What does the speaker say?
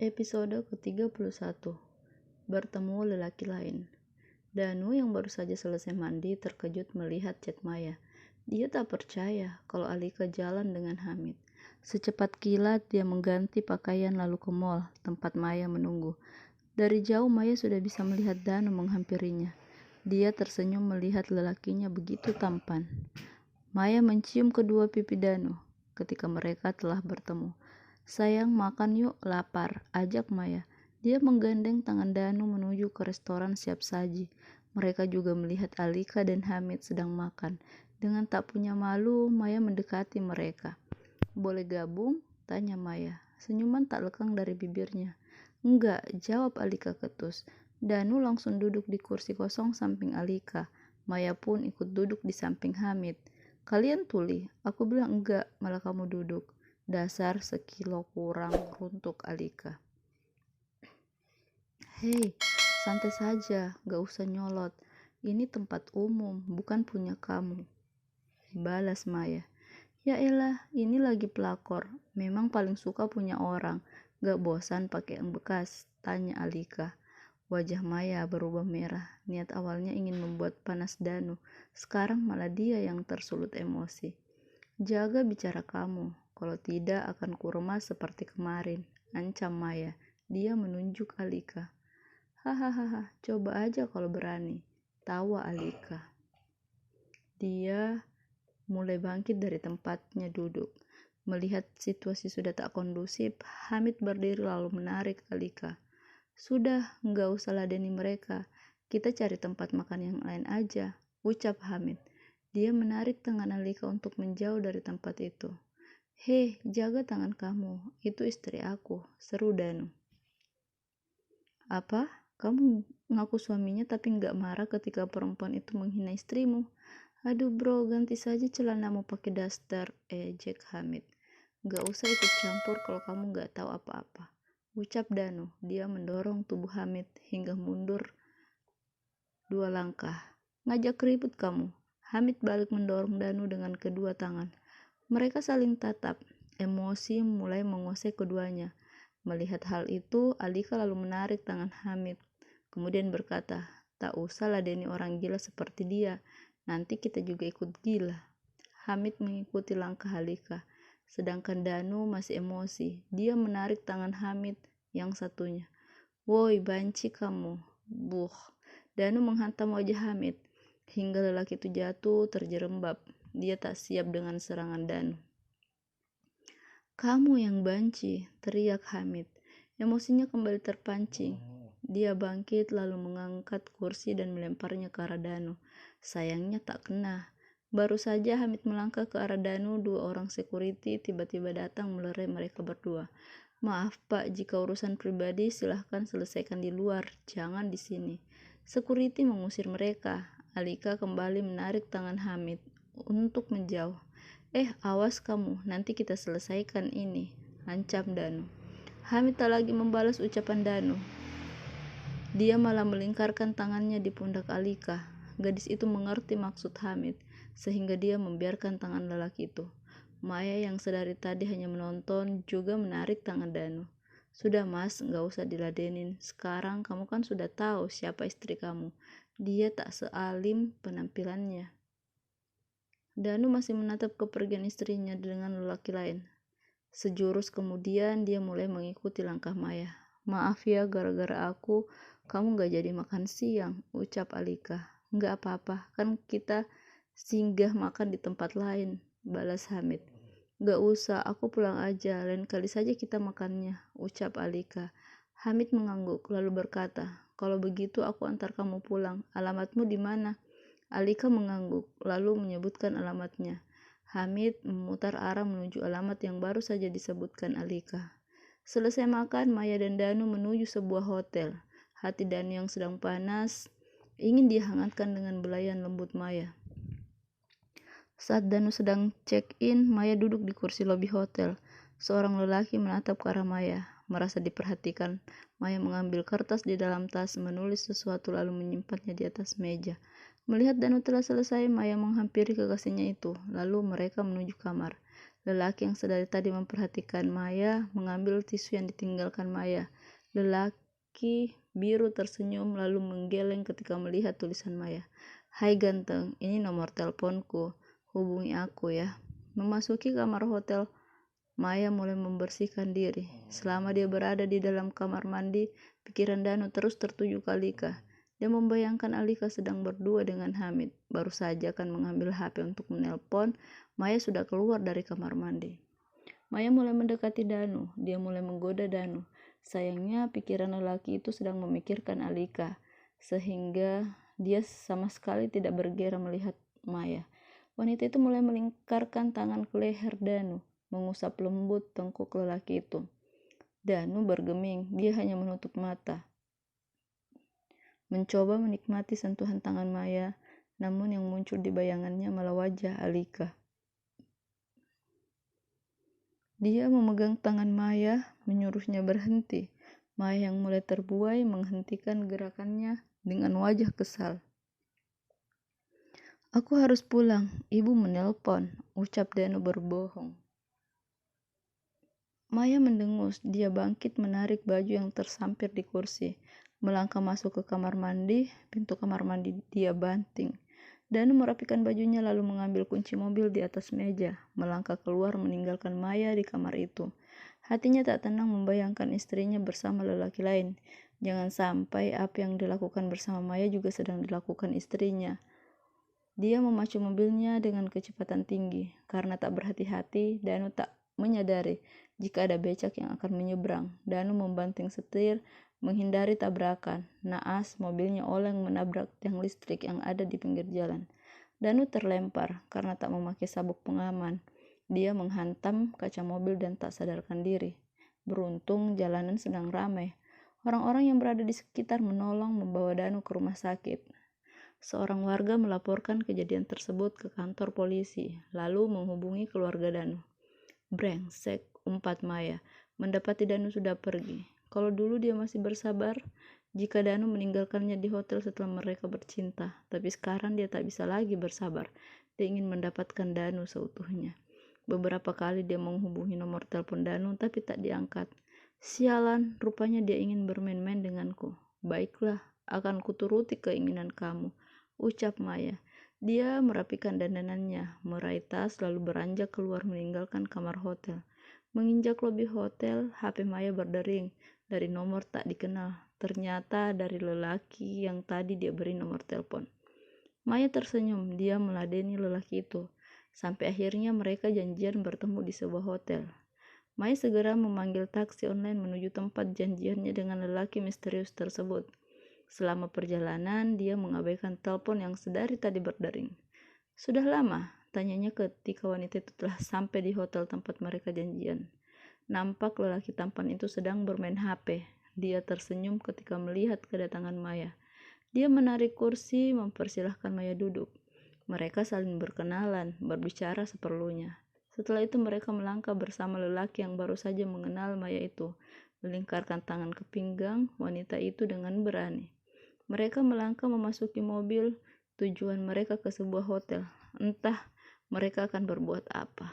Episode ke-31. Bertemu lelaki lain. Danu yang baru saja selesai mandi terkejut melihat chat Maya. Dia tak percaya kalau Alika jalan dengan Hamid. Secepat kilat dia mengganti pakaian lalu ke mall, tempat Maya menunggu. Dari jauh Maya sudah bisa melihat Danu menghampirinya. Dia tersenyum melihat lelakinya begitu tampan. Maya mencium kedua pipi Danu ketika mereka telah bertemu. "Sayang, makan yuk, lapar," ajak Maya. Dia menggandeng tangan Danu menuju ke restoran siap saji. Mereka juga melihat Alika dan Hamid sedang makan. Dengan tak punya malu, Maya mendekati mereka. "Boleh gabung?" tanya Maya. Senyuman tak lekang dari bibirnya. "Enggak," jawab Alika ketus. Danu langsung duduk di kursi kosong samping Alika. Maya pun ikut duduk di samping Hamid. "Kalian tuli?" "Aku bilang enggak, malah kamu duduk." "Dasar sekilo kurang," runtuk Alika. "Hei, santai saja, gak usah nyolot. Ini tempat umum, bukan punya kamu," balas Maya. "Ya elah, ini lagi pelakor. Memang paling suka punya orang. Gak bosan pakai yang bekas?" tanya Alika. Wajah Maya berubah merah. Niat awalnya ingin membuat panas Danu. Sekarang malah dia yang tersulut emosi. "Jaga bicara kamu. Kalau tidak akan kuremas seperti kemarin," ancam Maya. Dia menunjuk Alika. "Hahaha, coba aja kalau berani," tawa Alika. Dia mulai bangkit dari tempatnya duduk. Melihat situasi sudah tak kondusif, Hamid berdiri lalu menarik Alika. "Sudah, nggak usah ladeni mereka. Kita cari tempat makan yang lain aja," ucap Hamid. Dia menarik tangan Alika untuk menjauh dari tempat itu. "Hei, jaga tangan kamu. Itu istri aku," seru Danu. "Apa? Kamu ngaku suaminya tapi nggak marah ketika perempuan itu menghina istrimu?" "Aduh bro, ganti saja celanamu pakai daster," ejek Hamid. "Nggak usah ikut campur kalau kamu nggak tahu apa-apa," ucap Danu. Dia mendorong tubuh Hamid hingga mundur 2 langkah. "Ngajak ribut kamu?" Hamid balik mendorong Danu dengan kedua tangan. Mereka saling tatap. Emosi mulai menguasai keduanya. Melihat hal itu, Alika lalu menarik tangan Hamid. Kemudian berkata, "Tak usah ladeni orang gila seperti dia. Nanti kita juga ikut gila." Hamid mengikuti langkah Alika. Sedangkan Danu masih emosi. Dia menarik tangan Hamid yang satunya. "Woi, banci kamu." Buh. Danu menghantam wajah Hamid. Hingga lelaki itu jatuh terjerembab. Dia tak siap dengan serangan Danu. "Kamu yang banci," teriak Hamid. Emosinya kembali terpancing. Dia bangkit lalu mengangkat kursi dan melemparnya ke arah Danu. Sayangnya tak kena. Baru saja Hamid melangkah ke arah Danu, 2 orang security tiba-tiba datang melerai mereka berdua. "Maaf Pak, jika urusan pribadi silahkan selesaikan di luar, jangan di sini." Security mengusir mereka. Alika kembali menarik tangan Hamid untuk menjauh. Awas kamu, nanti kita selesaikan ini," ancam Danu. Hamid tak lagi membalas ucapan Danu. Dia malah melingkarkan tangannya di pundak Alika. Gadis itu mengerti maksud Hamid, sehingga dia membiarkan tangan lelaki itu. Maya yang sedari tadi hanya menonton juga menarik tangan Danu. "Sudah mas, gak usah diladenin. Sekarang kamu kan sudah tahu siapa istri kamu. Dia tak sealim penampilannya." Danu masih menatap kepergian istrinya dengan lelaki lain. Sejurus kemudian dia mulai mengikuti langkah Maya. "Maaf ya, gara-gara aku kamu gak jadi makan siang," ucap Alika. "Gak apa-apa, kan kita singgah makan di tempat lain," balas Hamid. "Gak usah, aku pulang aja, lain kali saja kita makannya," ucap Alika. Hamid mengangguk lalu berkata, "Kalau begitu aku antar kamu pulang. Alamatmu di mana?" Alika mengangguk lalu menyebutkan alamatnya. Hamid memutar arah menuju alamat yang baru saja disebutkan Alika. Selesai makan, Maya dan Danu menuju sebuah hotel. Hati Danu yang sedang panas ingin dihangatkan dengan belayan lembut Maya. Saat Danu sedang check-in, Maya duduk di kursi lobi hotel. Seorang lelaki menatap ke arah Maya. Merasa diperhatikan, Maya mengambil kertas di dalam tas, menulis sesuatu lalu menyimpannya di atas meja. Melihat Danu telah selesai, Maya menghampiri kekasihnya itu. Lalu mereka menuju kamar. Lelaki yang sedari tadi memperhatikan Maya mengambil tisu yang ditinggalkan Maya. Lelaki biru tersenyum lalu menggeleng ketika melihat tulisan Maya. "Hai ganteng, ini nomor teleponku. Hubungi aku ya." Memasuki kamar hotel, Maya mulai membersihkan diri. Selama dia berada di dalam kamar mandi, pikiran Danu terus tertuju ke Alika. Dia membayangkan Alika sedang berdua dengan Hamid. Baru saja akan mengambil HP untuk menelpon, Maya sudah keluar dari kamar mandi. Maya mulai mendekati Danu. Dia mulai menggoda Danu. Sayangnya pikiran lelaki itu sedang memikirkan Alika, sehingga dia sama sekali tidak bergerak melihat Maya. Wanita itu mulai melingkarkan tangan ke leher Danu, mengusap lembut tengkuk lelaki itu. Danu bergeming, dia hanya menutup mata, mencoba menikmati sentuhan tangan Maya, namun yang muncul di bayangannya malah wajah Alika. Dia memegang tangan Maya, menyuruhnya berhenti. Maya yang mulai terbuai menghentikan gerakannya dengan wajah kesal. "Aku harus pulang, ibu menelpon," ucap Danu berbohong. Maya mendengus. Dia bangkit menarik baju yang tersampir di kursi. Melangkah masuk ke kamar mandi. Pintu kamar mandi dia banting. Danu merapikan bajunya lalu mengambil kunci mobil di atas meja. Melangkah keluar meninggalkan Maya di kamar itu. Hatinya tak tenang membayangkan istrinya bersama lelaki lain. Jangan sampai apa yang dilakukan bersama Maya juga sedang dilakukan istrinya. Dia memacu mobilnya dengan kecepatan tinggi. Karena tak berhati-hati, Danu tak menyadari jika ada becak yang akan menyeberang. Danu membanting setir, menghindari tabrakan. Naas, mobilnya oleng menabrak tiang listrik yang ada di pinggir jalan. Danu terlempar karena tak memakai sabuk pengaman. Dia menghantam kaca mobil dan tak sadarkan diri. Beruntung jalanan sedang ramai. Orang-orang yang berada di sekitar menolong membawa Danu ke rumah sakit. Seorang warga melaporkan kejadian tersebut ke kantor polisi, lalu menghubungi keluarga Danu. "Brengsek," umpat Maya, mendapati Danu sudah pergi. Kalau dulu dia masih bersabar jika Danu meninggalkannya di hotel setelah mereka bercinta, tapi sekarang dia tak bisa lagi bersabar. Dia ingin mendapatkan Danu seutuhnya. Beberapa kali dia menghubungi nomor telepon Danu tapi tak diangkat. "Sialan, rupanya dia ingin bermain-main denganku. Baiklah, akan kuturuti keinginan kamu," ucap Maya. Dia merapikan dandanannya, meraih tas lalu beranjak keluar meninggalkan kamar hotel. Menginjak lobi hotel, HP Maya berdering dari nomor tak dikenal. Ternyata dari lelaki yang tadi dia beri nomor telepon. Maya tersenyum, dia meladeni lelaki itu. Sampai akhirnya mereka janjian bertemu di sebuah hotel. Maya segera memanggil taksi online menuju tempat janjiannya dengan lelaki misterius tersebut. Selama perjalanan, dia mengabaikan telepon yang sedari tadi berdering. "Sudah lama?" tanyanya ketika wanita itu telah sampai di hotel tempat mereka janjian. Nampak lelaki tampan itu sedang bermain HP. Dia tersenyum ketika melihat kedatangan Maya. Dia menarik kursi, mempersilahkan Maya duduk. Mereka saling berkenalan, berbicara seperlunya. Setelah itu mereka melangkah bersama lelaki yang baru saja mengenal Maya itu, melingkarkan tangan ke pinggang wanita itu dengan berani. Mereka melangkah memasuki mobil, tujuan mereka ke sebuah hotel. Entah mereka akan berbuat apa.